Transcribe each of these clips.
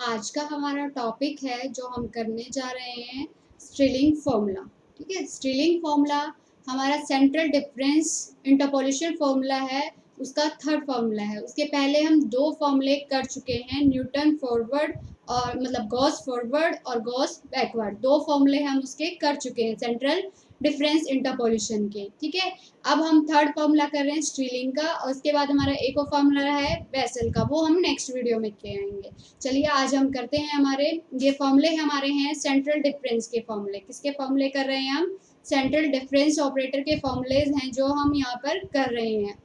आज का हमारा टॉपिक है जो हम करने जा रहे हैं स्ट्रिलिंग फॉर्मूला। ठीक है, स्ट्रिलिंग फॉर्मूला हमारा सेंट्रल डिफरेंस इंटरपोलेशन फॉर्मूला है, उसका थर्ड फॉर्मूला है। उसके पहले हम दो फॉर्मूले कर चुके हैं, न्यूटन फॉरवर्ड और मतलब गॉस फॉरवर्ड और गॉस बैकवर्ड। दो फॉर्मूले हम उसके कर चुके हैं सेंट्रल डिफरेंस इंटरपोलेशन के। ठीक है, अब हम थर्ड फॉर्मूला कर रहे हैं स्ट्रिलिंग का, और उसके बाद हमारा एक और फॉर्मूला है बेसल का, वो हम नेक्स्ट वीडियो में करेंगे। चलिए आज हम करते हैं, हमारे ये फॉर्मूले हमारे हैं सेंट्रल डिफरेंस के फॉर्मूले। किसके फॉर्मूले कर रहे हैं हम? सेंट्रल डिफरेंस ऑपरेटर के फॉर्मूलेज हैं जो हम यहाँ पर कर रहे हैं।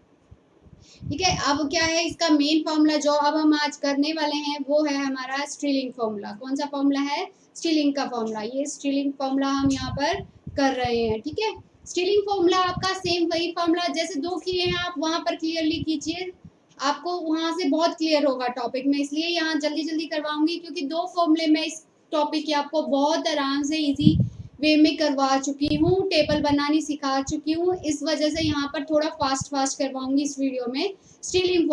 ठीक है, अब क्या है इसका मेन फॉर्मूला जो अब हम आज करने वाले हैं वो है हमारा स्ट्रिलिंग फॉर्मूला। कौन सा फॉर्मूला है? स्ट्रिलिंग का फॉर्मूला। ये स्ट्रिलिंग फॉर्मूला हम यहाँ पर कर रहे हैं। ठीक है, स्ट्रिलिंग फॉर्मूला आपका सेम वही फॉर्मूला जैसे दो किए हैं आप वहां पर क्लियरली कीजिए, आपको वहां से बहुत क्लियर होगा टॉपिक में। इसलिए यहाँ जल्दी जल्दी करवाऊंगी क्योंकि दो फॉर्मूले में इस टॉपिक की आपको बहुत आराम से इजी वे में करवा चुकी हूँ, टेबल बनानी सिखा चुकी हूँ, इस वजह से यहाँ पर थोड़ा फास्ट फास्ट करवाऊंगी इस वीडियो में। स्ट्रिलिंग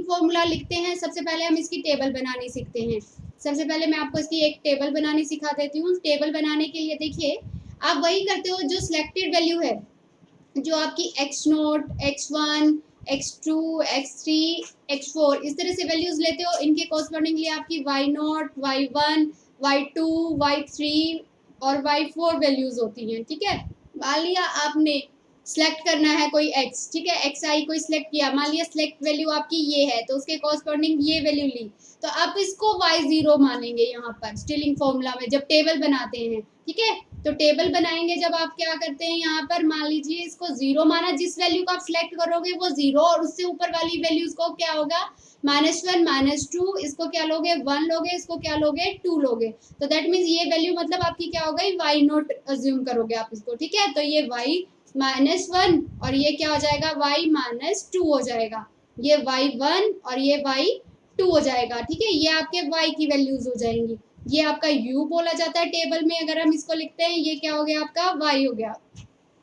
फॉर्मूला लिखते हैं। सबसे पहले हम इसकी टेबल बनानी सीखते हैं। सबसे पहले मैं आपको इसकी एक टेबल बनानी सिखा देती हूँ। टेबल बनाने के लिए देखिए आप वही करते हो जो सिलेक्टेड वैल्यू है, जो आपकी x0, x1, x2, x3, x4 इस तरह से वैल्यूज लेते हो। इनके कॉरस्पॉन्डिंगली आपकी y0, y1, y2, y3 और y4 वैल्यूज होती हैं। ठीक है, मान लिया आपने सिलेक्ट करना है कोई x, ठीक है, xi कोई सिलेक्ट किया, मान लिया सिलेक्ट वैल्यू आपकी ये है तो उसके कॉरस्पॉन्डिंग ये वैल्यू ली, तो आप इसको y0 मानेंगे यहाँ पर स्ट्रिलिंग फॉर्मूला में जब टेबल बनाते हैं। ठीक है, तो टेबल बनाएंगे जब आप क्या करते हैं यहाँ पर मान लीजिए इसको 0 माना, जिस वैल्यू को आप सिलेक्ट करोगे वो 0 और उससे ऊपर वाली वैल्यूज को क्या होगा -1 -2, इसको क्या लोगे 1 लोगे, इसको क्या लोगे 2 लोगे। तो दैट मीन्स ये वैल्यू मतलब आपकी क्या हो गई y0 अज्यूम करोगे आप इसको। ठीक है, तो ये y -1 और ये क्या हो जाएगा y -2 हो जाएगा, ये y1 और ये y2 हो जाएगा। ठीक है, ये आपके y की वैल्यूज हो जाएंगी। ये आपका u बोला जाता है टेबल में, अगर हम इसको लिखते हैं ये क्या हो गया आपका y हो गया।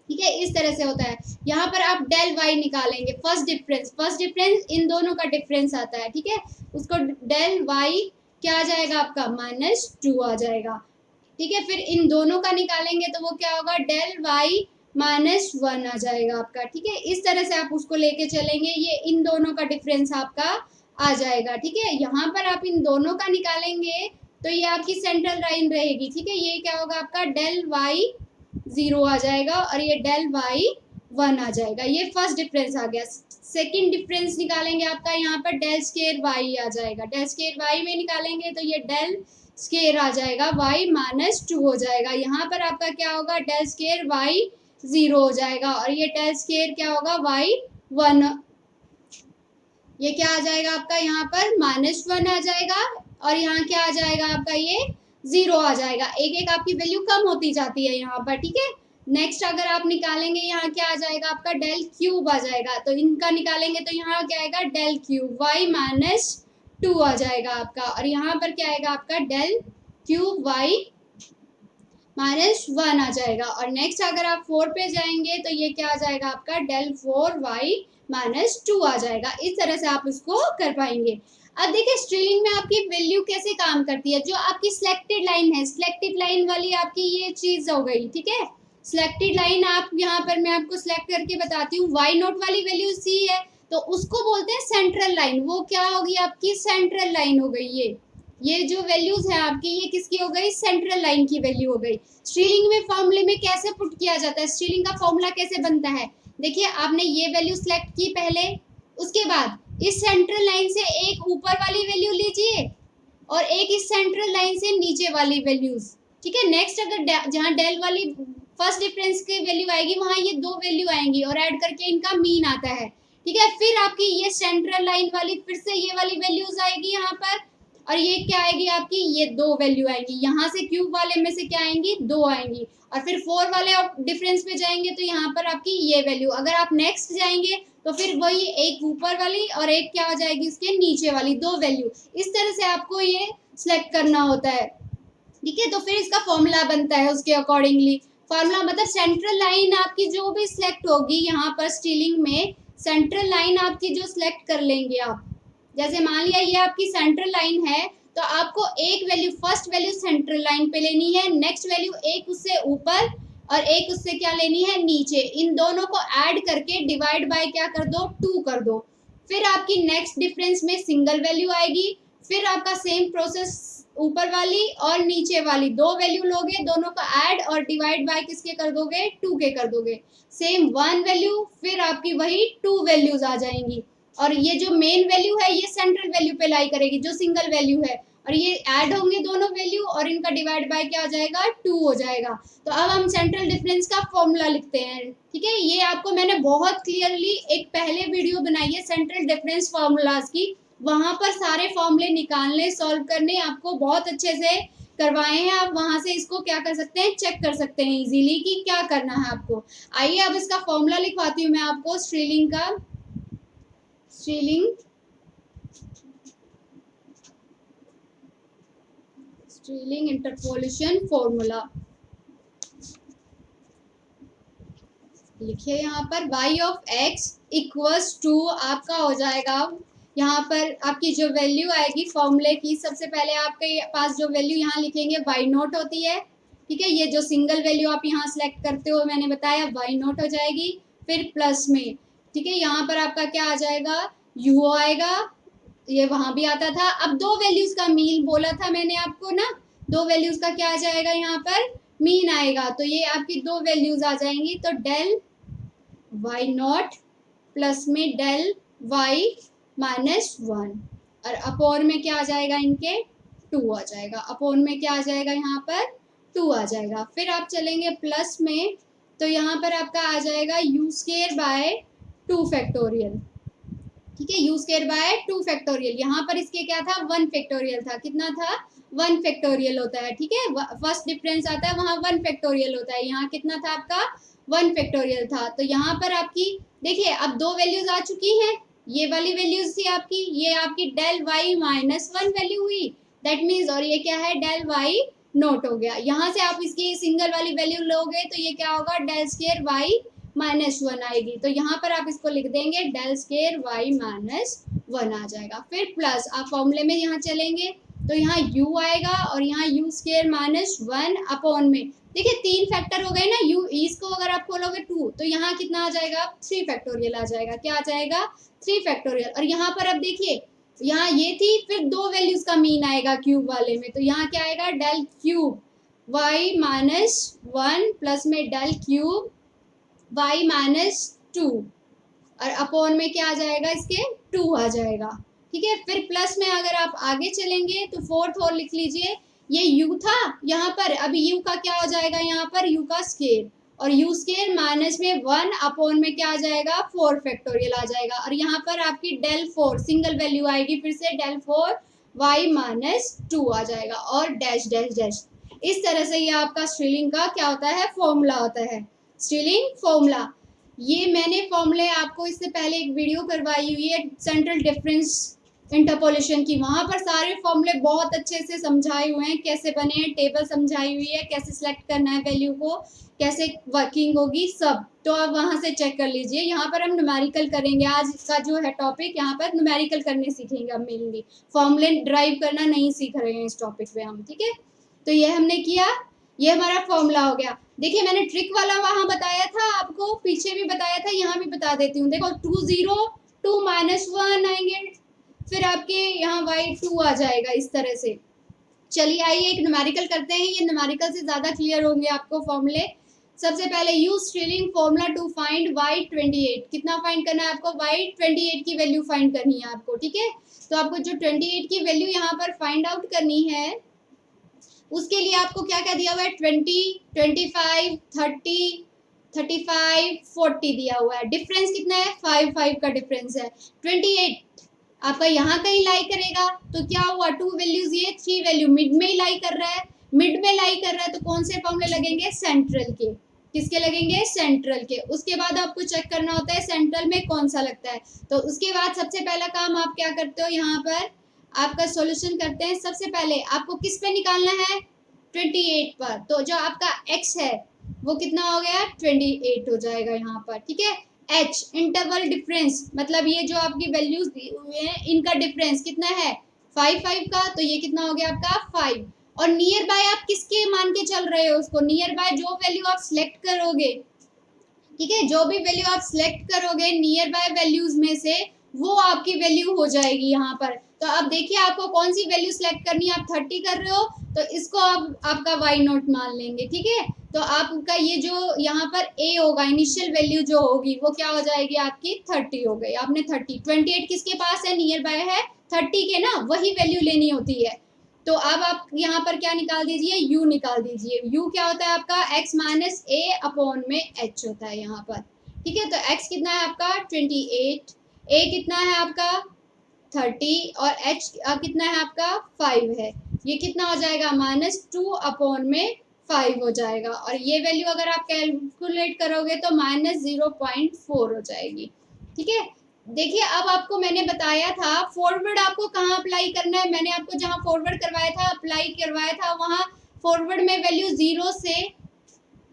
ठीक है, इस तरह से होता है। यहाँ पर आप डेल y निकालेंगे, फर्स्ट डिफरेंस इन दोनों का डिफरेंस आता है। ठीक है, उसको डेल y क्या आ जाएगा आपका -2 आ जाएगा। ठीक है, फिर इन दोनों का निकालेंगे तो वो क्या होगा डेल y -1 आ जाएगा आपका। ठीक है, इस तरह से आप उसको लेके चलेंगे, ये इन दोनों का डिफरेंस आपका आ जाएगा। ठीक है, यहाँ पर आप इन दोनों का निकालेंगे तो ये आपकी सेंट्रल लाइन रहेगी। ठीक है, ये क्या होगा आपका डेल y 0 आ जाएगा और ये डेल y 1 आ जाएगा। ये फर्स्ट डिफरेंस आ गया। सेकंड डिफरेंस निकालेंगे आपका यहाँ पर डेल स्केयर y आ जाएगा। डेल स्केयर y में निकालेंगे तो ये डेल स्केयर आ जाएगा y -2 हो जाएगा। यहाँ पर आपका क्या होगा डेल स्केयर y 0 हो जाएगा और ये डेल स्केयर क्या होगा y 1, ये क्या आ जाएगा आपका यहाँ पर -1 आ जाएगा और यहाँ क्या आ जाएगा आपका ये 0 आ जाएगा। एक एक आपकी वैल्यू कम होती जाती है यहाँ पर। ठीक है, नेक्स्ट अगर आप निकालेंगे यहाँ क्या आ जाएगा आपका डेल क्यूब आ जाएगा, तो इनका निकालेंगे तो यहाँ क्या आएगा डेल क्यूब y -2 आ जाएगा आपका, और यहाँ पर क्या आएगा आपका डेल क्यूब y -1 आ जाएगा। और नेक्स्ट अगर आप 4 पे जाएंगे तो ये क्या आ जाएगा आपका डेल 4y -2 आ जाएगा। इस तरह से आप इसको कर पाएंगे। अब देखिए स्ट्रिलिंग में आपकी वैल्यू कैसे काम करती है। जो आपकी सिलेक्टेड लाइन है, सिलेक्टेड लाइन वाली आपकी ये चीज हो गई। ठीक है, सिलेक्टेड लाइन आप यहाँ पर मैं आपको सिलेक्ट करके बताती हूँ, y0 वाली वैल्यू सी है तो उसको बोलते हैं सेंट्रल लाइन। वो क्या होगी आपकी सेंट्रल लाइन हो गई। ये जो वैल्यूज है आपकी ये किसकी हो गई सेंट्रल लाइन की वैल्यू हो गई। स्ट्रिलिंग में फॉर्मूले में कैसे पुट किया जाता है, स्ट्रिलिंग का फॉर्मूला कैसे बनता है, देखिए आपने ये वैल्यू सिलेक्ट की पहले, उसके बाद इस सेंट्रल लाइन से एक ऊपर वाली वैल्यू लीजिए और एक इस सेंट्रल लाइन से नीचे वाली वैल्यूज। ठीक है, नेक्स्ट अगर जहाँ डेल वाली फर्स्ट डिफरेंस की वैल्यू आएगी वहां ये दो वैल्यू आएंगी और ऐड करके इनका मीन आता है। ठीक है, फिर आपकी ये सेंट्रल लाइन वाली फिर से ये वाली वैल्यूज आएगी यहाँ पर, और ये क्या आएगी आपकी ये दो वैल्यू आएंगी। यहाँ से क्यूब वाले में से क्या आएंगी दो आएंगी, और फिर 4 वाले डिफरेंस पे जाएंगे तो यहाँ पर आपकी ये वैल्यू। अगर आप नेक्स्ट जाएंगे तो फिर वही एक ऊपर वाली और एक क्या हो जाएगी इसके नीचे वाली दो वैल्यू। इस तरह से आपको ये सिलेक्ट करना होता है। ठीक है, तो फिर इसका फॉर्मूला बनता है उसके अकॉर्डिंगली। फॉर्मूला मतलब सेंट्रल लाइन आपकी जो भी सिलेक्ट होगी यहाँ पर स्ट्रिलिंग में, सेंट्रल लाइन आपकी जो सिलेक्ट कर लेंगे आप, जैसे मान लिया ये आपकी सेंट्रल लाइन है तो आपको एक value, first value central line पे लेनी है, नेक्स्ट वैल्यू एक उससे ऊपर और एक उससे क्या लेनी है, नीचे। इन दोनों को ऐड करके डिवाइड बाय क्या कर दो, 2 कर दो। फिर आपकी नेक्स्ट डिफरेंस में सिंगल वैल्यू आएगी। फिर आपका सेम प्रोसेस ऊपर वाली और नीचे वाली दो वैल्यू लोगे, दोनों का ऐड और डिवाइड बाय किसके कर दोगे, 2 के कर दोगे। सेम 1 वैल्यू, फिर आपकी वही 2 वैल्यूज आ जाएंगी। और ये जो मेन वैल्यू है ये सेंट्रल वैल्यू पे लाई करेगी जो सिंगल वैल्यू है, और ये ऐड होंगे दोनों वैल्यू और इनका डिवाइड बाय क्या हो जाएगा, 2 हो जाएगा। तो अब हम सेंट्रल डिफरेंस का फॉर्मूला लिखते हैं। ठीक है, ये आपको मैंने बहुत क्लियरली एक पहले वीडियो बनाई है सेंट्रल डिफरेंस फॉर्मूलाज की, वहां पर सारे फॉर्मूले निकालने, सॉल्व करने आपको बहुत अच्छे से करवाए हैं। आप वहां से इसको क्या कर सकते हैं, चेक कर सकते हैं इजीली कि क्या करना है आपको। आइए अब इसका फॉर्मूला लिखवाती हूँ मैं आपको स्ट्रीलिंग का। स्ट्रीलिंग इंटरपोलेशन फॉर्मूला लिखिए यहाँ पर, y of x equals to आपका हो जाएगा, यहाँ पर आपकी जो वैल्यू आएगी फॉर्मूले की, सबसे पहले आपके पास जो वैल्यू यहाँ लिखेंगे y नोट होती है। ठीक है, ये जो सिंगल वैल्यू आप यहाँ सेलेक्ट करते हो मैंने बताया y नोट हो जाएगी। फिर प्लस में, ठीक है, यहाँ पर आपका क्या आ जाएगा, u आएगा, ये वहां भी आता था। अब दो वैल्यूज का मीन बोला था मैंने आपको ना, दो वैल्यूज का क्या आ जाएगा, यहाँ पर मीन आएगा। तो ये आपकी दो वैल्यूज आ जाएंगी, तो डेल y नॉट प्लस में डेल y माइनस 1, और अपोन में क्या आ जाएगा, इनके 2 आ जाएगा। अपोन में क्या आ जाएगा, यहाँ पर 2 आ जाएगा। फिर आप चलेंगे प्लस में, तो यहाँ पर आपका आ जाएगा u स्क्वायर बाय 2 फैक्टोरियल। ठीक है, u स्क्वायर बाय 2 फैक्टोरियल, यहाँ पर इसके क्या था, 1 फैक्टोरियल था। कितना था, 1 फैक्टोरियल होता है। ठीक है, फर्स्ट डिफरेंस आता है वहाँ 1 फैक्टोरियल होता है, यहाँ कितना था आपका, 1 फैक्टोरियल था। तो यहाँ पर आपकी देखिए अब दो वैल्यूज आ चुकी हैं, ये वाली वैल्यूज थी आपकी, ये आपकी डेल y माइनस 1 वैल्यू हुई, दैट मीन्स, और ये क्या है, डेल y नोट हो गया। यहाँ से आप इसकी सिंगल वाली वैल्यू लोगे तो ये क्या होगा, डेल स्क्वायर y माइनस 1 आएगी। तो यहाँ पर आप इसको लिख देंगे डेल स्क्वायर y माइनस 1 आ जाएगा। फिर प्लस आप फॉर्मूले में यहाँ चलेंगे तो यहाँ u आएगा और यहाँ u स्क्वायर माइनस 1 अपॉन में, देखिए 3 फैक्टर हो गए ना, u इसको अगर आप खोलोगे 2 तो यहाँ कितना आ जाएगा, 3 फैक्टोरियल आ जाएगा। क्या आ जाएगा, 3 फैक्टोरियल। और यहाँ पर अब देखिए यहाँ ये थी, फिर दो वैल्यूज का मीन आएगा क्यूब वाले में, तो यहाँ क्या आएगा, del cube y minus 1 plus में डेल क्यूब y माइनस 2, और अपोन में क्या आ जाएगा, इसके 2 आ जाएगा। ठीक है, फिर प्लस में अगर आप आगे चलेंगे तो फोर्थ और लिख लीजिए, ये u था यहाँ पर, अभी u का क्या हो जाएगा, यहाँ पर u का स्केयर, और u स्केयर माइनस में 1 अपोन में क्या आ जाएगा, 4 फैक्टोरियल आ जाएगा। और यहाँ पर आपकी डेल 4 सिंगल वैल्यू आएगी, फिर से डेल 4 y माइनस 2 आ जाएगा, और डैश डैश डैश। इस तरह से ये आपका स्ट्रीलिंग का क्या होता है, फॉर्मूला होता है, स्ट्रीलिंग फॉर्मूला। ये मैंने फॉर्मूले आपको इससे पहले एक वीडियो करवाई हुई है सेंट्रल डिफरेंस इंटरपोलेशन की, वहां पर सारे फॉर्मूले बहुत अच्छे से समझाए हुए हैं, कैसे बने हैं, टेबल समझाई हुई है, कैसे सिलेक्ट करना है वैल्यू को, कैसे वर्किंग होगी, सब। तो आप वहां से चेक कर लीजिए। यहाँ पर हम न्यूमेरिकल करेंगे, आज का जो है टॉपिक, यहाँ पर न्यूमेरिकल करने सीखेंगे हम, मेनली फॉर्मूले ड्राइव करना नहीं सीख रहे हैं इस टॉपिक पे हम। ठीक है, तो ये हमने किया, ये हमारा फॉर्मूला हो गया। देखिए मैंने ट्रिक वाला वहां बताया था आपको, पीछे भी बताया था, यहाँ भी बता देती हूँ। देखो 2 0 2 माइनस 1 आएंगे, फिर आपके यहाँ y2 आ जाएगा इस तरह से। चलिए आइए एक न्यूमेरिकल करते हैं, ये न्यूमेरिकल से ज्यादा क्लियर होंगे आपको फॉर्मूले। सबसे पहले use Stirling formula to find y28, कितना फाइंड करना है आपको, y28 की वैल्यू फाइंड करनी है आपको। ठीक है, तो आपको जो 28 की वैल्यू यहाँ पर फाइंड आउट करनी है, उसके लिए आपको क्या क्या दिया हुआ है, 20 25 30 35 40 दिया हुआ है। डिफरेंस कितना है, 5 5 का डिफरेंस है। 28 आपका यहाँ कहीं लाई करेगा, तो क्या हुआ, 2 वैल्यूज, ये 3 वैल्यू मिड में ही लाई कर रहा है, मिड में लाई कर रहा है, तो कौन से फॉर्मूले लगेंगे, सेंट्रल के। किसके लगेंगे, सेंट्रल के। उसके बाद आपको चेक करना होता है सेंट्रल में कौन सा लगता है। तो उसके बाद सबसे पहला काम आप क्या करते हो, यहाँ पर आपका सॉल्यूशन करते हैं। सबसे पहले आपको किस पे निकालना है, 28 पर, तो जो आपका x है वो कितना हो गया, 28 हो जाएगा यहाँ पर। ठीक है, h इंटरवल डिफरेंस, मतलब ये जो आपकी वैल्यूज दी हुई हैं इनका डिफरेंस कितना है, 5 5 का, तो ये कितना हो गया आपका 5। और नियर बाय आप किसके मान के चल रहे हो उसको, नियर बाय जो वैल्यू आप सिलेक्ट करोगे, ठीक है, जो भी वैल्यू आप सिलेक्ट करोगे नियर बाय वैल्यूज में से वो आपकी वैल्यू हो जाएगी यहाँ पर। तो अब देखिए आपको कौन सी वैल्यू सिलेक्ट करनी है, आप 30 कर रहे हो तो इसको आप आपका वाई नोट मान लेंगे, ठीक है। तो आपका ये जो यहाँ पर ए होगा, इनिशियल वैल्यू जो होगी वो क्या हो जाएगी आपकी 30 हो गई। आपने 30, 28 किसके पास है, नियर बाय है 30 के ना, वही वैल्यू लेनी होती है। तो अब आप यहाँ पर क्या निकाल दीजिए, u निकाल दीजिए। u क्या होता है आपका x माइनस ए अपॉन में h होता है यहाँ पर, ठीक है। तो x कितना है आपका 28, a कितना है आपका 30 और h कितना है आपका 5 है। ये कितना हो जाएगा -2 अपॉन में 5 हो जाएगा। और ये वैल्यू अगर आप कैलकुलेट करोगे तो -0.4 हो जाएगी, ठीक है। देखिए अब आपको मैंने बताया था फॉरवर्ड आपको कहाँ अप्लाई करना है, मैंने आपको जहाँ फॉरवर्ड करवाया था, अप्लाई करवाया था, वहाँ फॉरवर्ड में वैल्यू 0 से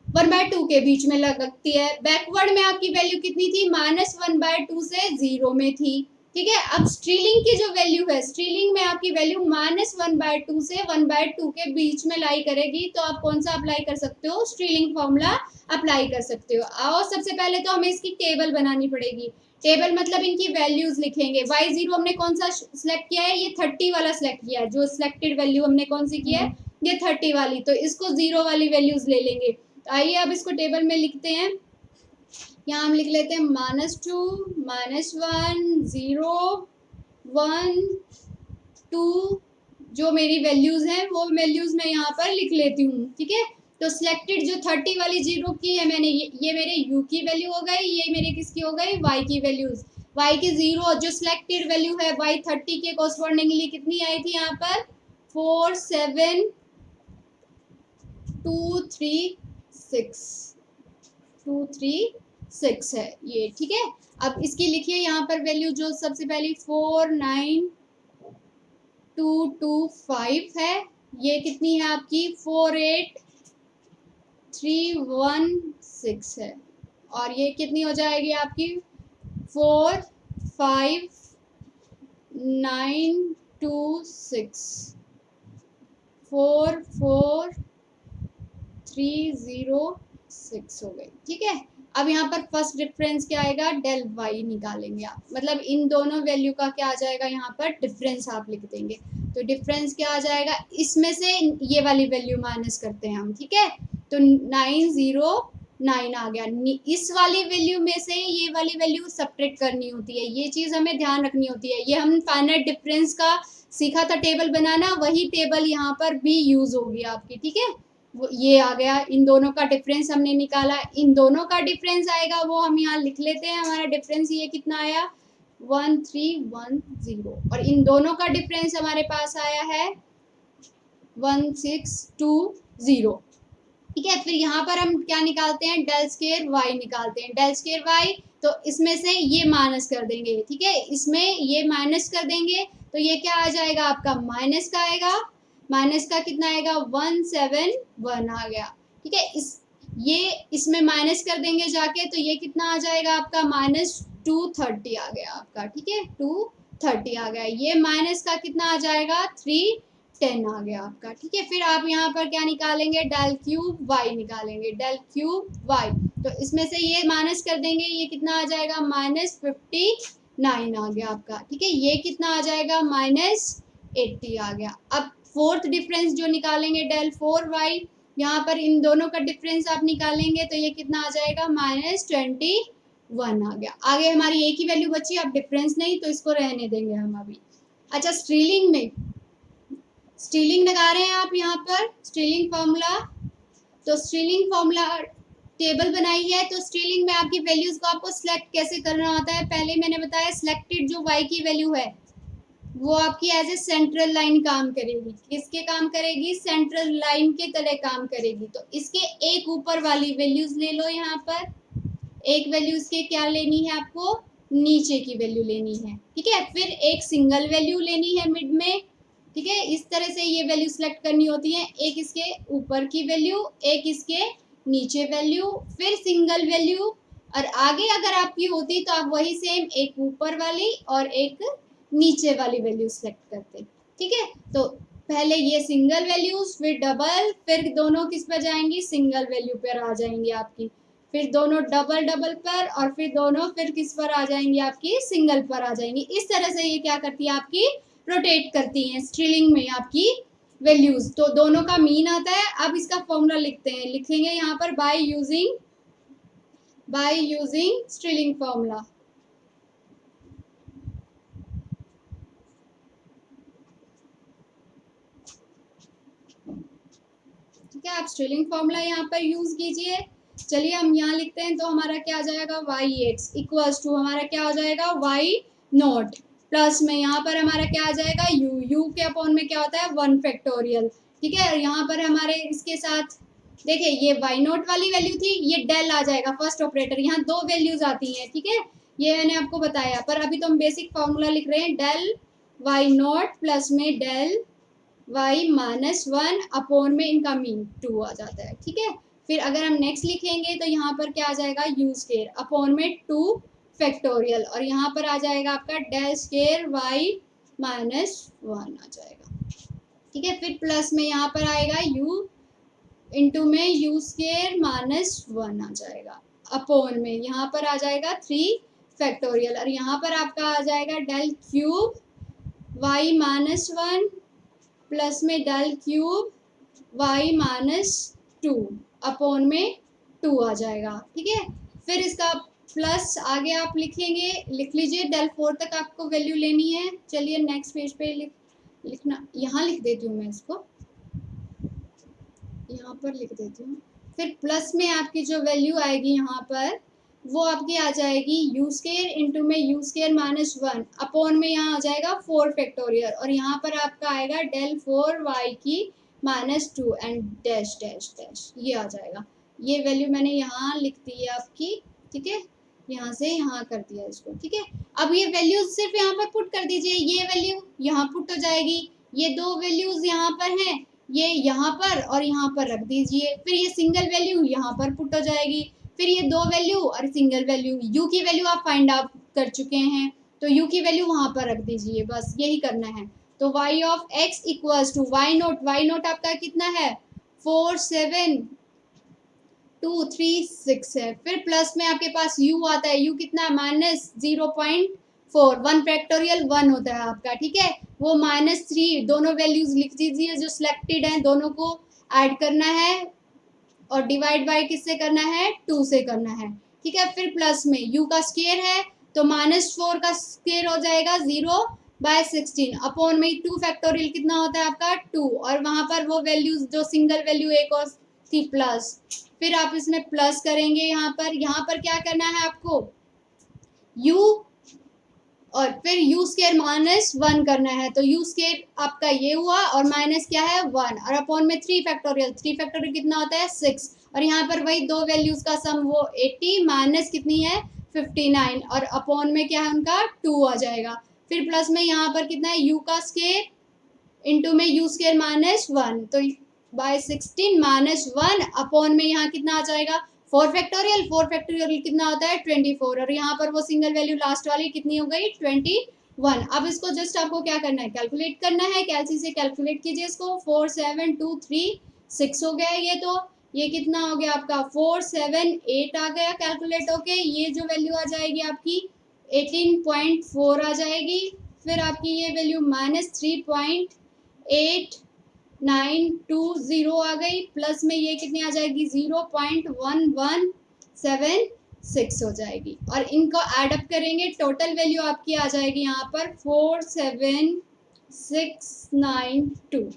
1/2 के बीच में लगती है। बैकवर्ड में आपकी वैल्यू कितनी थी, -1/2 से 0 में थी, ठीक है। अब स्ट्रीलिंग की जो वैल्यू है, स्ट्रीलिंग में आपकी वैल्यू -1/2 से 1/2 के बीच में लाई करेगी। तो आप कौन सा अप्लाई कर सकते हो, स्ट्रीलिंग फॉर्मूला अप्लाई कर सकते हो। आओ सबसे पहले तो हमें इसकी टेबल बनानी पड़ेगी। टेबल मतलब इनकी वैल्यूज लिखेंगे। y0 हमने कौन सा सिलेक्ट किया है, ये 30 वाला सिलेक्ट किया है। जो सिलेक्टेड वैल्यू हमने कौन सी की है, ये 30 वाली, तो इसको 0 वाली वैल्यूज ले लेंगे। तो आइए अब इसको टेबल में लिखते हैं। यहाँ हम लिख लेते हैं -2 -1 0 1 2, जो मेरी वैल्यूज हैं वो वैल्यूज मैं यहाँ पर लिख लेती हूँ, ठीक है। तो सिलेक्टेड जो 30 वाली 0 की है मैंने, ये मेरे u की वैल्यू हो गई, ये मेरे किसकी हो गई, y की वैल्यूज। y की 0 जो सिलेक्टेड वैल्यू है y 30 के कॉरस्पॉन्डिंगली कितनी आई थी यहाँ पर 4 7 2 3 6 2 3 6 है ये, ठीक है। अब इसकी लिखिए यहाँ पर वैल्यू, जो सबसे पहली 4 9 2 2 5 है। ये कितनी है आपकी 4 8 3 1 6 है। और ये कितनी हो जाएगी आपकी 4 5 9 2 6 4 4 3 0 6 हो गई, ठीक है। अब यहाँ पर फर्स्ट डिफरेंस क्या आएगा, डेल वाई निकालेंगे आप, मतलब इन दोनों वैल्यू का क्या आ जाएगा यहाँ पर डिफरेंस आप लिख देंगे। तो डिफरेंस क्या आ जाएगा, इसमें से ये वाली वैल्यू माइनस करते हैं हम, ठीक है। तो 909 आ गया। इस वाली वैल्यू में से ये वाली वैल्यू सब्ट्रैक्ट करनी होती है, ये चीज़ हमें ध्यान रखनी होती है। ये हम फाइनाइट डिफरेंस का सीखा था टेबल बनाना, वही टेबल यहाँ पर भी यूज होगी आपकी, ठीक है। वो ये आ गया, इन दोनों का डिफरेंस हमने निकाला, इन दोनों का डिफरेंस आएगा वो हम यहाँ लिख लेते हैं। हमारा डिफरेंस ये कितना आया 1310, और इन दोनों का डिफरेंस हमारे पास आया है 1620, ठीक है। फिर यहाँ पर हम क्या निकालते हैं, डेल स्क्वायर वाई निकालते हैं। डेल स्क्वायर वाई, तो इसमें से ये माइनस कर देंगे, ठीक है, इसमें ये माइनस कर देंगे तो ये क्या आ जाएगा आपका माइनस का आएगा, माइनस का कितना आएगा 171 आ गया, ठीक है। ये इसमें माइनस कर देंगे जाके, तो ये कितना आ जाएगा आपका -230 आ गया आपका, ठीक है, 230 आ गया। ये माइनस का कितना आ जाएगा 310 आ गया आपका, ठीक है। फिर आप यहाँ पर क्या निकालेंगे, डेल क्यूब वाई निकालेंगे, डेल क्यूब वाई। तो इसमें से ये माइनस कर देंगे, ये कितना आ जाएगा -59 आ गया आपका, ठीक है। ये कितना आ जाएगा -80 आ गया। अब फोर्थ डिफरेंस जो निकालेंगे डेल 4y, यहाँ पर इन दोनों का डिफरेंस आप निकालेंगे तो ये कितना आ जाएगा -21 आ गया। आगे हमारी एक ही वैल्यू बची, अब डिफरेंस नहीं तो इसको रहने देंगे हम अभी। अच्छा, स्ट्रीलिंग में स्ट्रीलिंग लगा रहे हैं आप यहाँ पर स्ट्रीलिंग फॉर्मूला। तो स्ट्रीलिंग फॉर्मूला टेबल बनाई है, तो स्ट्रीलिंग में आपकी वैल्यूज को आपको सिलेक्ट कैसे करना होता है, पहले मैंने बताया सिलेक्टेड जो y की वैल्यू है वो आपकी एज ए सेंट्रल लाइन काम करेगी। किसके काम करेगी, सेंट्रल लाइन के तरह काम करेगी। तो इसके एक ऊपर वाली वैल्यूज ले लो, यहाँ पर एक वैल्यू इसके क्या लेनी है आपको, नीचे की वैल्यू लेनी है, ठीक है। फिर एक सिंगल वैल्यू लेनी है मिड में, ठीक है। इस तरह से ये वैल्यू सेलेक्ट करनी होती है, एक इसके ऊपर की वैल्यू, एक इसके नीचे वैल्यू, फिर सिंगल वैल्यू, और आगे अगर आपकी होती तो आप वही सेम एक ऊपर वाली और एक नीचे वाली वैल्यू सेलेक्ट करते, ठीक है। तो पहले ये सिंगल वैल्यूज, फिर डबल, फिर दोनों किस पर जाएंगी, सिंगल वैल्यू पर आ जाएंगी आपकी, फिर दोनों डबल डबल पर, और फिर दोनों फिर किस पर आ जाएंगी, आपकी सिंगल पर आ जाएंगी। इस तरह से ये क्या करती है, आपकी रोटेट करती हैं स्ट्रिलिंग में आपकी वैल्यूज। तो दोनों का मीन आता है। अब इसका फॉर्मूला लिखते हैं, लिखेंगे यहाँ पर बाय यूजिंग स्ट्रिलिंग फॉर्मूला। ठीक है, आप स्ट्रिलिंग फॉर्मूला यहाँ पर यूज कीजिए। चलिए हम यहाँ लिखते हैं, तो हमारा क्या आ जाएगा, वाई एक्स इक्वल्स टू हमारा क्या हो जाएगा, वाई नॉट, प्लस में यहाँ पर हमारा क्या आ जाएगा, यू के अपॉन में क्या होता है, 1 फैक्टोरियल। ठीक है, यहाँ पर हमारे इसके साथ देखिए ये वाई नॉट वाली वैल्यू थी, ये डेल आ जाएगा फर्स्ट ऑपरेटर। यहाँ दो वैल्यूज आती हैं, ठीक है, ये मैंने आपको बताया। पर अभी तो हम बेसिक फॉर्मूला लिख रहे हैं, डेल वाई नॉट प्लस में डेल वाई माइनस 1 अपॉन में इनका मीन 2 आ जाता है। ठीक है, फिर अगर हम नेक्स्ट लिखेंगे तो यहाँ पर क्या आ जाएगा, यू स्केयर अपॉन में 2 फैक्टोरियल, और यहाँ पर आ जाएगा आपका डेल स्केयर वाई माइनस 1 आ जाएगा। ठीक है, फिर प्लस में यहाँ पर आएगा यू इंटू में यू स्केयर माइनस 1 आ जाएगा, अपॉन में यहाँ पर आ जाएगा 3 फैक्टोरियल, और यहाँ पर आपका आ जाएगा del cube Y minus 1 plus में del cube Y minus 2 upon में 2 आ जाएगा। ठीक है, फिर इसका प्लस आगे आप लिखेंगे, लिख लीजिए, डेल 4 तक आपको वैल्यू लेनी है। चलिए नेक्स्ट पेज पे लिखना, यहाँ लिख देती हूँ मैं इसको, यहाँ पर लिख देती हूँ। फिर प्लस में आपकी जो वैल्यू आएगी यहाँ पर, वो आपकी आ जाएगी यू स्केयर इंटू में यू स्केयर माइनस 1 अपॉन में यहाँ आ जाएगा 4 फैक्टोरियल, और यहाँ पर आपका आएगा डेल 4 वाई की minus 2 and dash dash dash, ये आ जाएगा। ये वैल्यू मैंने यहाँ लिख दी है आपकी। ठीक है, यहाँ से यहाँ कर दिया इसको। ठीक है, अब ये वैल्यूज सिर्फ यहाँ पर पुट कर दीजिए, ये वैल्यू यहाँ पुट हो जाएगी, ये दो वैल्यूज यहाँ पर हैं, ये यहाँ पर और यहाँ पर रख दीजिए, फिर ये सिंगल वैल्यू यहाँ पर पुट हो जाएगी, फिर ये दो वैल्यू और सिंगल वैल्यू, यू की वैल्यू आप फाइंड आउट कर चुके हैं, तो यू की वैल्यू वहाँ पर रख दीजिए, बस यही करना है। तो y of x equals to Y naught आपका कितना है, 4 7 2 3 6 है। फिर प्लस में आपके पास u आता है, u कितना, माइनस 0.4, 1 फैक्टोरियल 1 होता है आपका। ठीक है, वो -3, दोनों वैल्यूज लिख दीजिए जो सिलेक्टेड हैं, दोनों को ऐड करना है और डिवाइड बाय किससे करना है, 2 से करना है। ठीक है, फिर प्लस में u का स्क्वायर है, तो -4 का स्क्वायर हो जाएगा 0/16 अपॉन में 2 फैक्टोरियल कितना होता है आपका 2, और वहां पर वो वैल्यूज जो सिंगल वैल्यू एक और थी प्लस, फिर आप इसमें प्लस करेंगे। यहाँ पर क्या करना है आपको, u और फिर यू स्केयर माइनस 1 करना है, तो यू स्केयर आपका ये हुआ और माइनस क्या है 1, और अपॉन में 3 फैक्टोरियल कितना होता है 6, और यहाँ पर वही दो वैल्यूज का सम वो 80 माइनस कितनी है 59, और अपॉन में क्या है उनका 2 आ जाएगा। फिर प्लस में यहाँ पर कितना है यू का स्केयर इंटू में यू स्केयर माइनस 1, तो बाय 16 माइनस 1 अपॉन में यहाँ कितना आ जाएगा 4 फैक्टोरियल कितना होता है 24, और यहाँ पर वो सिंगल वैल्यू लास्ट वाली कितनी हो गई 21। अब इसको जस्ट आपको क्या करना है, कैलकुलेट करना है, कैलसी से कैलकुलेट कीजिए इसको, 4 7 2 3 6 हो गया ये, तो ये कितना हो गया आपका 4 7 8 आ गया कैलकुलेट होके, ये जो वैल्यू आ जाएगी आपकी 18.4 आ जाएगी। फिर आपकी ये वैल्यू -3.8920 आ गई, प्लस में ये कितनी आ जाएगी 0.1176 हो जाएगी, और इनको ऐड अप करेंगे, टोटल वैल्यू आपकी आ जाएगी यहाँ पर 47692,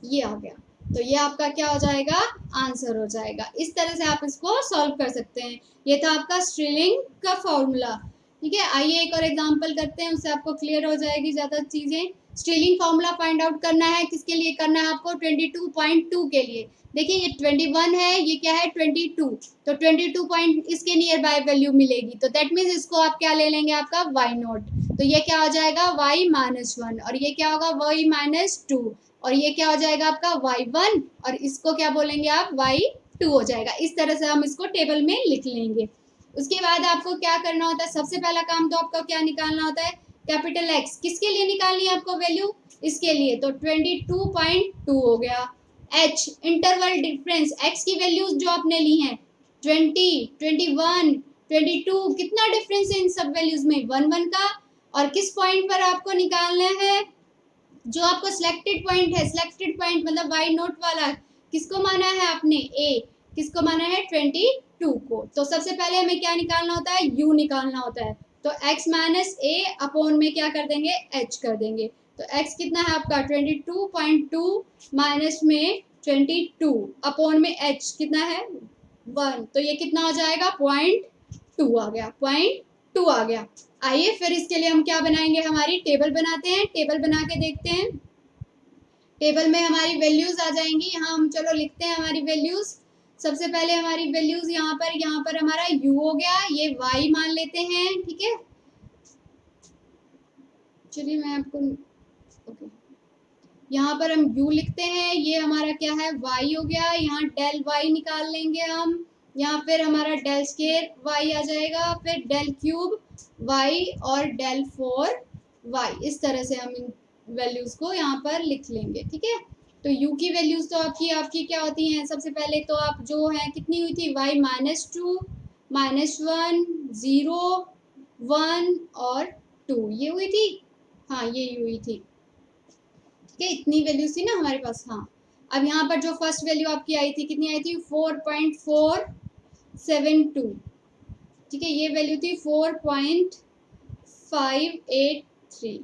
ये आ गया। तो ये आपका क्या हो जाएगा, आंसर हो जाएगा। इस तरह से आप इसको सॉल्व कर सकते हैं। ये था आपका स्ट्रिलिंग का फॉर्मूला। ठीक है, आइए एक और एग्जांपल करते हैं, उससे आपको क्लियर हो जाएगी ज़्यादा चीज़ें। स्ट्रिलिंग फॉर्मूला फाइंड आउट करना है, किसके लिए करना है आपको, 22.2 के लिए। देखिए ये 21 है, ये क्या है 22, तो 22 पॉइंट इसके नियर बाय वैल्यू मिलेगी, तो दैट मीन्स इसको आप क्या ले लेंगे आपका वाई नोट, तो ये क्या हो जाएगा वाई माइनस 1, और ये क्या होगा वाई माइनस 2, और ये क्या हो जाएगा आपका y1, और इसको क्या बोलेंगे आप y2 हो जाएगा। इस तरह से हम इसको टेबल में लिख लेंगे। उसके बाद आपको क्या करना होता है, सबसे पहला काम तो आपका क्या निकालना होता है, कैपिटल एक्स किसके लिए निकालनी है आपको वैल्यू, इसके लिए, तो 22.2 हो गया। एच इंटरवल डिफरेंस, एक्स की वैल्यूज जो आपने ली हैं 20, 21, 22, कितना डिफरेंस है इन सब वैल्यूज में, 1 का। और किस पॉइंट पर आपको निकालना है, जो आपको सिलेक्टेड पॉइंट है, सिलेक्टेड पॉइंट मतलब वाई नोट वाला, किसको माना है आपने, ए, किसको माना है 22 को। तो सबसे पहले हमें क्या निकालना होता है, u निकालना होता है। तो x माइनस ए अपॉन में क्या कर देंगे, h कर देंगे। तो x कितना है आपका 22.2 माइनस में 22 अपॉन में h कितना है 1, तो ये कितना हो जाएगा 0.2 आ गया, 0.2 आ गया। आइए फिर इसके लिए हम क्या बनाएंगे, हमारी टेबल बनाते हैं, टेबल बना के देखते हैं। टेबल में हमारी वैल्यूज आ जाएंगी, यहाँ हम चलो लिखते हैं हमारी वैल्यूज। सबसे पहले हमारी वैल्यूज यहाँ पर हमारा u हो गया, ये y मान लेते हैं, ठीक है। चलिए मैं आपको ओके, यहाँ पर हम u लिखते हैं, ये हमारा क्या है y हो गया, यहाँ डेल y निकाल लेंगे हम, यहाँ फिर हमारा डेल स्केयर y आ जाएगा, फिर डेल क्यूब y और डेल 4y, इस तरह से हम इन वैल्यूज को यहाँ पर लिख लेंगे, ठीक है। तो u की वैल्यूज तो आपकी क्या होती हैं, सबसे पहले तो आप जो है कितनी हुई थी, y -2, -1, 0, 1 और 2, ये हुई थी, हाँ ये हुई थी, ठीक है। इतनी वैल्यूज थी ना हमारे पास, हाँ। अब यहाँ पर जो फर्स्ट वैल्यू आपकी आई थी, कितनी आई थी 4.472, ठीक है। ये वैल्यू थी 4.583,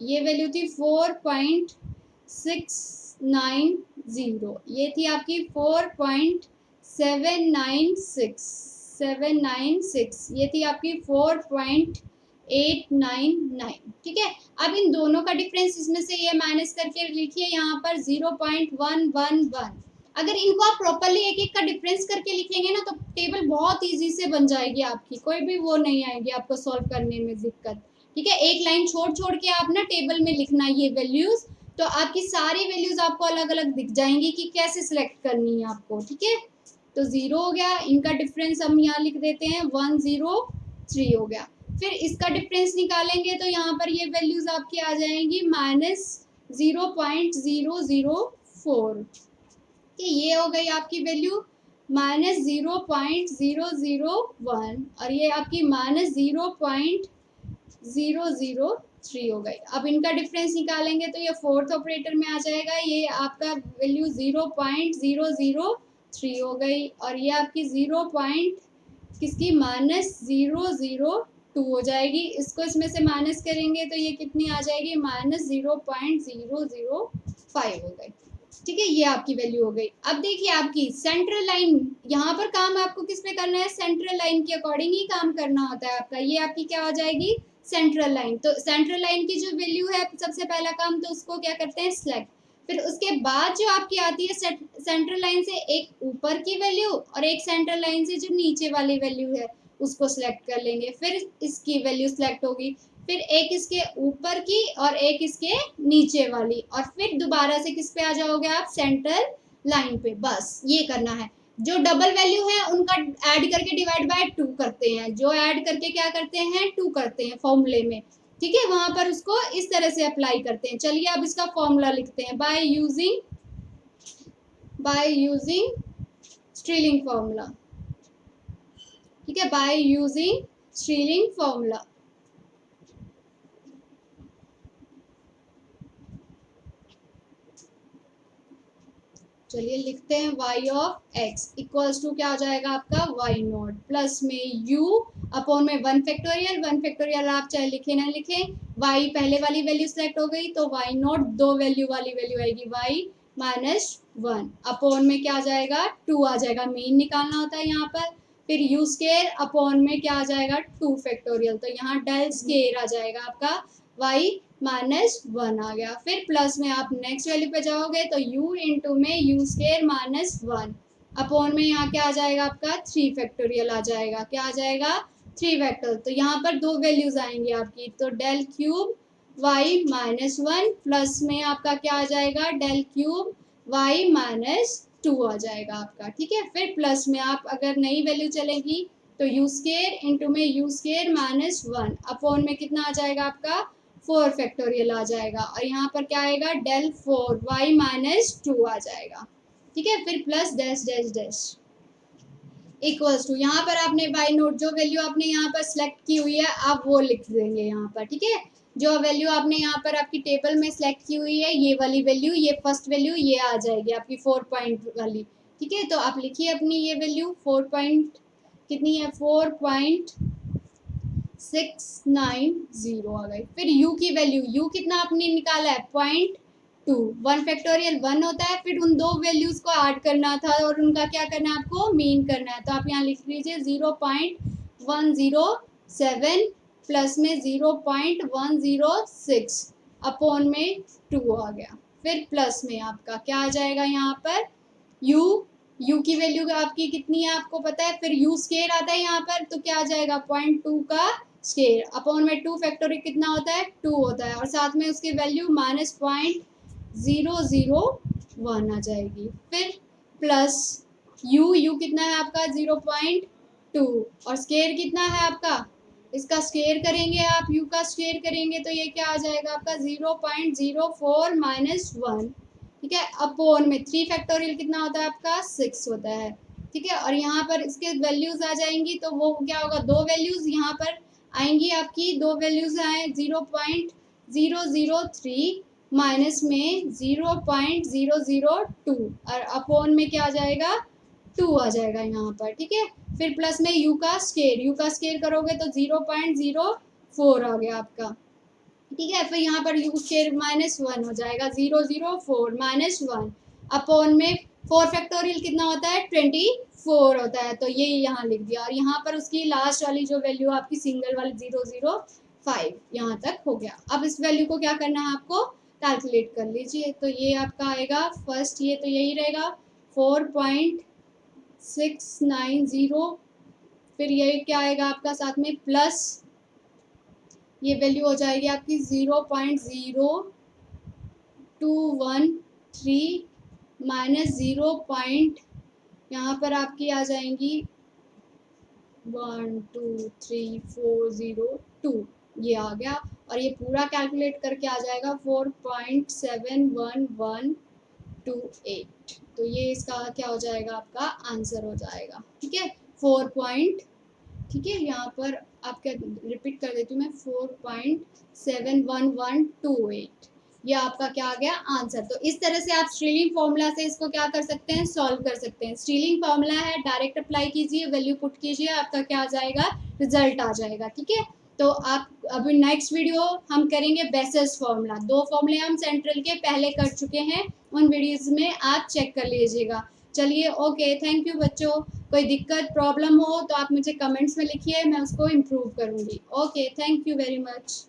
ये वैल्यू थी 4.690, ये थी आपकी 4.796, ये थी आपकी 4.899, ठीक है। अब इन दोनों का डिफरेंस इसमें से ये माइनस करके लिखिए यहाँ पर 0.111। अगर इनको आप प्रॉपरली एक एक का डिफरेंस करके लिखेंगे ना, तो टेबल बहुत इजी से बन जाएगी आपकी, कोई भी वो नहीं आएगी आपको सॉल्व करने में दिक्कत, ठीक है। एक लाइन छोड़ छोड़ के आप ना टेबल में लिखना ये वैल्यूज, तो आपकी सारी वैल्यूज आपको अलग अलग दिख जाएंगी कि कैसे सिलेक्ट करनी है आपको, ठीक है। तो 0 हो गया, इनका डिफरेंस हम यहाँ लिख देते हैं 103 हो गया। फिर इसका डिफरेंस निकालेंगे तो यहाँ पर ये वैल्यूज आपकी आ जाएंगी -0.004, कि ये हो गई आपकी वैल्यू -0.001, और ये आपकी -0.003 हो गई। अब इनका डिफरेंस निकालेंगे तो ये फोर्थ ऑपरेटर में आ जाएगा, ये आपका वैल्यू 0.003 हो गई, और ये आपकी 0. किसकी -002 हो जाएगी। इसको इसमें से माइनस करेंगे तो ये कितनी आ जाएगी -0.005 हो गई, ठीक है। ये आपकी वैल्यू हो गई। अब देखिए आपकी सेंट्रल लाइन, यहाँ पर काम आपको किस पे करना है, सेंट्रल लाइन के अकॉर्डिंग ही काम करना होता है आपका। ये आपकी क्या हो जाएगी सेंट्रल लाइन। तो सेंट्रल लाइन की जो वैल्यू है, सबसे पहला काम तो उसको क्या करते हैं सिलेक्ट, फिर उसके बाद जो आपकी आती है सेंट्रल लाइन से एक ऊपर की वैल्यू और एक सेंट्रल लाइन से जो नीचे वाली वैल्यू है उसको सिलेक्ट कर लेंगे, फिर इसकी वैल्यू सिलेक्ट होगी, फिर एक इसके ऊपर की और एक इसके नीचे वाली, और फिर दोबारा से किस पे आ जाओगे आप सेंट्रल लाइन पे। बस ये करना है। जो डबल वैल्यू है उनका ऐड करके डिवाइड बाय 2 करते हैं, जो ऐड करके क्या करते हैं 2 करते हैं फॉर्मूले में, ठीक है। वहां पर उसको इस तरह से अप्लाई करते हैं। चलिए अब इसका फॉर्मूला लिखते हैं, बाय यूजिंग स्ट्रीलिंग फॉर्मूला, ठीक है, बाय यूजिंग स्ट्रीलिंग फॉर्मूला। चलिए लिखते हैं y of x equals to क्या हो जाएगा आपका y नॉट प्लस में u अपॉन में 1 फैक्टोरियल आप चाहे लिखे ना लिखे, y पहले वाली वैल्यू सेलेक्ट हो गई तो y नॉट दो वैल्यू वाली वैल्यू आएगी y -1 अपॉन में क्या आ जाएगा 2 आ जाएगा, मीन निकालना होता है यहाँ पर। फिर u स्केयर अपॉन में क्या आ जाएगा 2 फैक्टोरियल, तो यहाँ डेल स्केयर आ जाएगा आपका y -1 आ गया। फिर प्लस में आप नेक्स्ट वैल्यू पे जाओगे तो u इंटू में u स्केयर -1 अपॉन में यहाँ क्या आ जाएगा आपका 3 फैक्टोरियल आ जाएगा, क्या आ जाएगा 3 फैक्टोरियल। तो यहाँ पर दो वैल्यूज आएंगी आपकी, तो डेल क्यूब y -1 प्लस में आपका क्या आ जाएगा डेल क्यूब y -2 आ जाएगा आपका, ठीक है। फिर प्लस में आप अगर नई वैल्यू चलेगी तो u स्केयर इंटू में u स्केयर -1 अपॉन में कितना आ जाएगा आपका 4 फैक्टोरियल आ जाएगा और यहाँ पर क्या आएगा del 4y माइनस 2 आ जाएगा। ठीक है, फिर plus dash dash dash equals to, यहाँ पर आपने बाय नोट जो वैल्यू आपने यहाँ पर सिलेक्ट की हुई है आप वो लिख देंगे यहाँ पर। ठीक है, जो वैल्यू आपने यहाँ पर आपकी टेबल में सिलेक्ट की हुई है ये वाली वैल्यू, ये फर्स्ट वैल्यू ये आ जाएगी आपकी 4 पॉइंट वाली। ठीक है, तो आप लिखिए अपनी ये वैल्यू 4 पॉइंट कितनी है 4.690 आ गई। फिर u की वैल्यू, u कितना आपने निकाला है 0.2, 1 फैक्टोरियल 1 होता है, फिर उन दो वैल्यूज को ऐड करना था और उनका क्या करना है आपको मीन करना है। तो आप यहाँ लिख लीजिए 0.107 प्लस में 0.106 अपॉन में 2 आ गया। फिर प्लस में आपका क्या आ जाएगा यहाँ पर u की वैल्यू आपकी कितनी है आपको पता है, फिर u स्केयर आता है यहाँ पर तो क्या आ जाएगा 0.2 का स्केयर अपॉन में 2 फैक्टोरियल कितना होता है 2 होता है और साथ में उसकी वैल्यू माइनस 0.001 आ जाएगी। फिर प्लस u कितना है आपका 0.2 और स्केयर कितना है आपका, इसका स्केयर करेंगे आप u का स्केयर करेंगे तो ये क्या आ जाएगा आपका 0.04 माइनस 1। ठीक है, अपॉन में 3 फैक्टोरियल कितना होता है आपका 6 होता है। ठीक है, और यहाँ पर इसके वैल्यूज आ जाएंगी तो वो क्या होगा, दो वैल्यूज यहाँ पर आएंगी आपकी, दो वैल्यूज आए 0.003 माइनस में 0.002 और अपॉन में क्या आ जाएगा 2 आ जाएगा यहाँ पर। ठीक है, फिर प्लस में u का स्केयर करोगे तो 0.04 आ गया आपका। ठीक है, फिर यहाँ पर u स्केयर माइनस 1 हो जाएगा 0.04 माइनस 1 अपॉन में 4 फैक्टोरियल कितना होता है 24 होता है तो ये यहाँ लिख दिया और यहाँ पर उसकी लास्ट वाली जो वैल्यू आपकी सिंगल वाली 005 यहाँ तक हो गया। अब इस वैल्यू को क्या करना है आपको कैलकुलेट कर लीजिए तो ये आपका आएगा फर्स्ट, ये तो यही रहेगा 4.690, फिर ये क्या आएगा आपका साथ में प्लस ये वैल्यू हो जाएगी आपकी 0.0213 माइनस 0. यहाँ पर आपकी आ जाएंगी 12340 ये आ गया और ये पूरा कैलकुलेट करके आ जाएगा 4.71128 तो ये इसका क्या हो जाएगा आपका आंसर हो जाएगा। ठीक है, 4 पॉइंट, ठीक है यहाँ पर आपका रिपीट कर देती हूँ मैं 4.71128 ये आपका क्या आ गया आंसर। तो इस तरह से आप स्ट्रीलिंग फॉर्मूला से इसको क्या कर सकते हैं सॉल्व कर सकते हैं। स्ट्रीलिंग फॉर्मूला है, डायरेक्ट अप्लाई कीजिए, वैल्यू पुट कीजिए, आपका क्या आ जाएगा रिजल्ट आ जाएगा। ठीक है, तो आप अभी नेक्स्ट वीडियो हम करेंगे बेसेस फॉर्मूला। दो फॉर्मूले हम सेंट्रल के पहले कर चुके हैं, उन वीडियोज में आप चेक कर लीजिएगा। चलिए ओके, थैंक यू बच्चों। कोई दिक्कत प्रॉब्लम हो तो आप मुझे कमेंट्स में लिखिए, मैं उसको इम्प्रूव करूँगी। Okay, thank you very much.